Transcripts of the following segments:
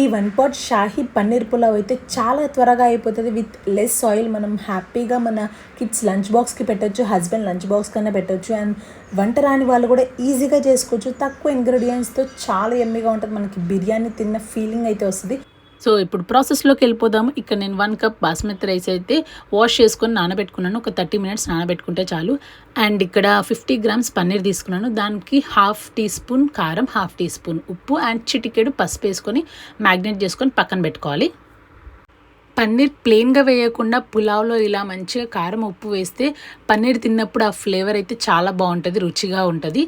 ఈ 1 పాట్ షాహీ పన్నీర్ పులావ్ అయితే చాలా త్వరగా అయిపోతుంది. విత్ లెస్ ఆయిల్ మనం హ్యాపీగా మన కిడ్స్ లంచ్ బాక్స్కి పెట్టచ్చు, హస్బెండ్ లంచ్ బాక్స్ కన్నా పెట్టచ్చు. అండ్ వంట రాని వాళ్ళు కూడా ఈజీగా చేసుకోవచ్చు. తక్కువ ఇంగ్రీడియంట్స్తో చాలా ఎమ్మీగా ఉంటుంది. మనకి బిర్యానీ తిన్న ఫీలింగ్ అయితే వస్తుంది. సో ఇప్పుడు ప్రాసెస్లోకి వెళ్ళిపోదాము. ఇక్కడ నేను 1 కప్ బాస్మతి రైస్ అయితే వాష్ చేసుకొని నానబెట్టుకున్నాను. ఒక 30 మినిట్స్ నానబెట్టుకుంటే చాలు. అండ్ ఇక్కడ 50 గ్రామ్స్ పన్నీర్ తీసుకున్నాను. దానికి 1/2 టీ స్పూన్ కారం, 1/2 టీ స్పూన్ ఉప్పు అండ్ చిటికెడు పసుపు వేసుకొని మ్యాగ్నేట్ చేసుకొని పక్కన పెట్టుకోవాలి. పన్నీర్ ప్లెయిన్గా వేయకుండా పులావ్లో ఇలా మంచిగా కారం ఉప్పు వేస్తే పన్నీర్ తిన్నప్పుడు ఆ ఫ్లేవర్ అయితే చాలా బాగుంటుంది, రుచిగా ఉంటుంది.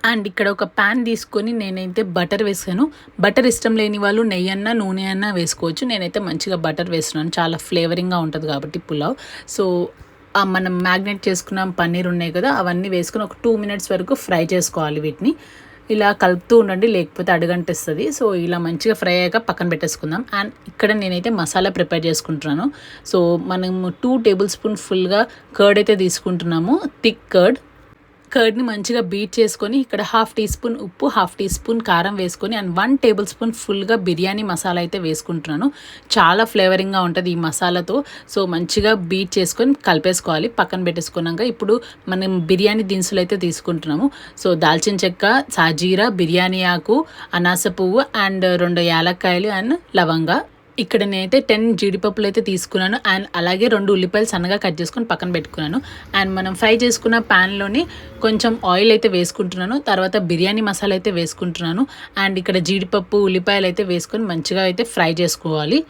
అండ్ ఇక్కడ ఒక ప్యాన్ తీసుకొని నేనైతే బటర్ వేసాను. బటర్ ఇష్టం లేని వాళ్ళు నెయ్యి అన్నా నూనె అన్నా వేసుకోవచ్చు. నేనైతే మంచిగా బటర్ వేస్తున్నాను, చాలా ఫ్లేవరింగ్గా ఉంటుంది కాబట్టి పులావ్. సో మనం మ్యాగ్నేట్ చేసుకున్న పన్నీర్ ఉన్నాయి కదా, అవన్నీ వేసుకొని ఒక 2 మినిట్స్ వరకు ఫ్రై చేసుకోవాలి. వీటిని ఇలా కలుపుతూ ఉండండి, లేకపోతే అడుగంటిస్తుంది. సో ఇలా మంచిగా ఫ్రై అయ్యాక పక్కన పెట్టేసుకుందాం. అండ్ ఇక్కడ నేనైతే మసాలా ప్రిపేర్ చేసుకుంటున్నాను. సో మనము 2 టేబుల్ స్పూన్ ఫుల్గా కర్డ్ అయితే తీసుకుంటున్నాము, థిక్ కర్డ్ని మంచిగా బీట్ చేసుకొని ఇక్కడ 1/2 టీ స్పూన్ ఉప్పు, 1/2 టీ స్పూన్ కారం వేసుకొని అండ్ 1 టేబుల్ స్పూన్ ఫుల్గా బిర్యానీ మసాలా అయితే వేసుకుంటున్నాను. చాలా ఫ్లేవరింగ్గా ఉంటుంది ఈ మసాలాతో. సో మంచిగా బీట్ చేసుకొని కలిపేసుకోవాలి. పక్కన పెట్టేసుకున్నాక ఇప్పుడు మనం బిర్యానీ దినుసులు అయితే తీసుకుంటున్నాము. సో దాల్చిన చెక్క, సాజీరా, బిర్యానీ ఆకు, అనాస పువ్వు అండ్ 2 యాలక్కాయలు అండ్ లవంగా. ఇక్కడ నేనైతే 10 జీడిపప్పులు అయితే తీసుకున్నాను. అండ్ అలాగే 2 ఉల్లిపాయలు సన్నగా కట్ చేసుకొని పక్కన పెట్టుకున్నాను. అండ్ మనం ఫ్రై చేసుకున్న ప్యాన్లోని కొంచెం ఆయిల్ అయితే వేసుకుంటున్నాను. తర్వాత బిర్యానీ మసాలా అయితే వేసుకుంటున్నాను. అండ్ ఇక్కడ జీడిపప్పు, ఉల్లిపాయలు అయితే వేసుకొని మంచిగా అయితే ఫ్రై చేసుకోవాలి.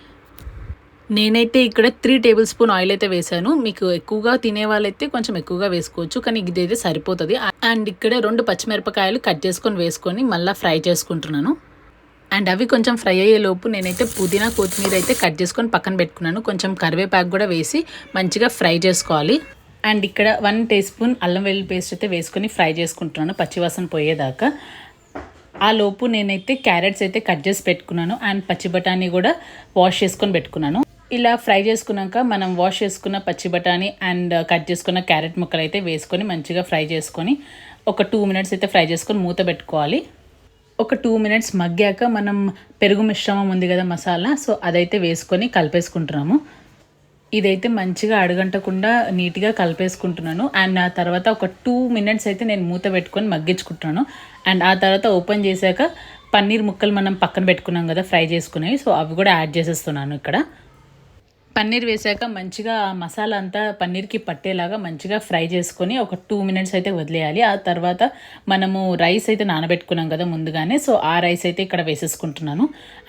నేనైతే ఇక్కడ 3 టేబుల్ స్పూన్ ఆయిల్ అయితే వేసాను. మీకు ఎక్కువగా తినే వాళ్ళైతే కొంచెం ఎక్కువగా వేసుకోవచ్చు, కానీ ఇదైతే సరిపోతుంది. అండ్ ఇక్కడ 2 పచ్చిమిరపకాయలు కట్ చేసుకొని వేసుకొని మళ్ళీ ఫ్రై చేసుకుంటున్నాను. అండ్ అవి కొంచెం ఫ్రై అయ్యేలోపు నేనైతే పుదీనా, కొత్తిమీర అయితే కట్ చేసుకొని పక్కన పెట్టుకున్నాను. కొంచెం కరివేపాకు కూడా వేసి మంచిగా ఫ్రై చేసుకోవాలి. అండ్ ఇక్కడ 1 టీ స్పూన్ అల్లం వెల్లుల్లి పేస్ట్ అయితే వేసుకొని ఫ్రై చేసుకుంటున్నాను పచ్చివాసన పోయేదాకా. ఆ లోపు నేనైతే క్యారెట్స్ అయితే కట్ చేసి పెట్టుకున్నాను. అండ్ పచ్చి బఠానీ కూడా వాష్ చేసుకొని పెట్టుకున్నాను. ఇలా ఫ్రై చేసుకున్నాక మనం వాష్ చేసుకున్న పచ్చి బఠానీ అండ్ కట్ చేసుకున్న క్యారెట్ ముక్కలు అయితే వేసుకొని మంచిగా ఫ్రై చేసుకొని ఒక 2 మినిట్స్ అయితే ఫ్రై చేసుకొని మూత పెట్టుకోవాలి. ఒక 2 మినిట్స్ మగ్గాక మనం పెరుగు మిశ్రమం ఉంది కదా మసాలా, సో అదైతే వేసుకొని కలిపేసుకుంటున్నాము. ఇదైతే మంచిగా అడగంటకుండా నీట్గా కలిపేసుకుంటున్నాను. అండ్ ఆ తర్వాత ఒక 2 మినిట్స్ అయితే నేను మూత పెట్టుకొని మగ్గించుకుంటున్నాను. అండ్ ఆ తర్వాత ఓపెన్ చేశాక పన్నీర్ ముక్కలు మనం పక్కన పెట్టుకున్నాం కదా ఫ్రై చేసుకునేవి, సో అవి కూడా యాడ్ చేసేస్తున్నాను. ఇక్కడ పన్నీర్ వేసాక మంచిగా ఆ మసాలా అంతా పన్నీర్కి పట్టేలాగా మంచిగా ఫ్రై చేసుకొని ఒక 2 మినిట్స్ అయితే వదిలేయాలి. ఆ తర్వాత మనము రైస్ అయితే నానబెట్టుకున్నాం కదా ముందుగానే, సో ఆ రైస్ అయితే ఇక్కడ వేసేసుకుంటున్నాను.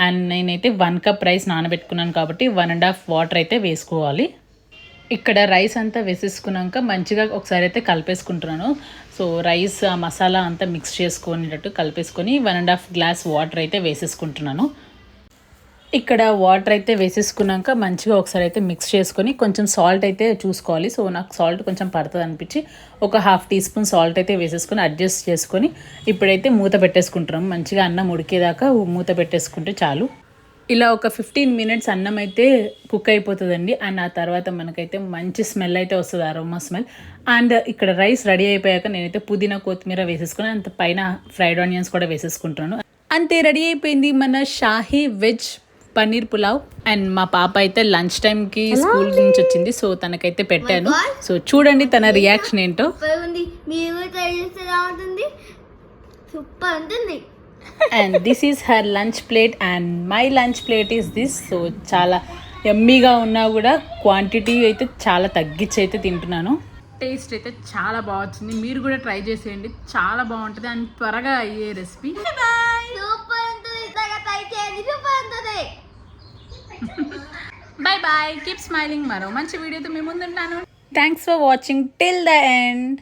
అండ్ నేనైతే 1 కప్ రైస్ నానబెట్టుకున్నాను కాబట్టి 1.5 వాటర్ అయితే వేసుకోవాలి. ఇక్కడ రైస్ అంతా వేసేసుకున్నాక మంచిగా ఒకసారి అయితే కలిపేసుకుంటున్నాను. సో రైస్ ఆ మసాలా అంతా మిక్స్ చేసుకునేటట్టు కలిపేసుకొని 1.5 గ్లాస్ వాటర్ అయితే వేసేసుకుంటున్నాను. ఇక్కడ వాటర్ అయితే వేసేసుకున్నాక మంచిగా ఒకసారి అయితే మిక్స్ చేసుకొని కొంచెం సాల్ట్ అయితే చూసుకోవాలి. సో నాకు సాల్ట్ కొంచెం పడుతుంది అనిపించి ఒక 1/2 టీ స్పూన్ సాల్ట్ అయితే వేసేసుకొని అడ్జస్ట్ చేసుకొని ఇప్పుడైతే మూత పెట్టేసుకుంటున్నాం. మంచిగా అన్నం ఉడికేదాకా మూత పెట్టేసుకుంటే చాలు. ఇలా ఒక 15 మినిట్స్ అన్నం అయితే కుక్ అయిపోతుందండి. అండ్ ఆ తర్వాత మనకైతే మంచి స్మెల్ అయితే వస్తుంది, అరోమా స్మెల్. అండ్ ఇక్కడ రైస్ రెడీ అయిపోయాక నేనైతే పుదీనా, కొత్తిమీర వేసేసుకొని అంత పైన ఫ్రైడ్ ఆనియన్స్ కూడా వేసేసుకుంటున్నాను. అంతే రెడీ అయిపోయింది మన షాహీ వెజ్ పన్నీర్ పులావ్. అండ్ మా పాప అయితే లంచ్ టైంకి స్కూల్ నుంచి వచ్చింది, సో తనకైతే పెట్టాను. సో చూడండి తన రియాక్షన్ ఏంటో. And this is her lunch plate and my lunch plate is this. So చాలా యమ్మీగా ఉన్నా కూడా క్వాంటిటీ అయితే చాలా తగ్గించి అయితే తింటున్నాను. టేస్ట్ అయితే చాలా బాగా వచ్చింది. మీరు కూడా ట్రై చేసేయండి, చాలా బాగుంటుంది అండ్ త్వరగా అయ్యే recipe. Bye bye, keep smiling. మరో మంచి వీడియోతో మీ ముందుంటాను. Thanks for watching till the end.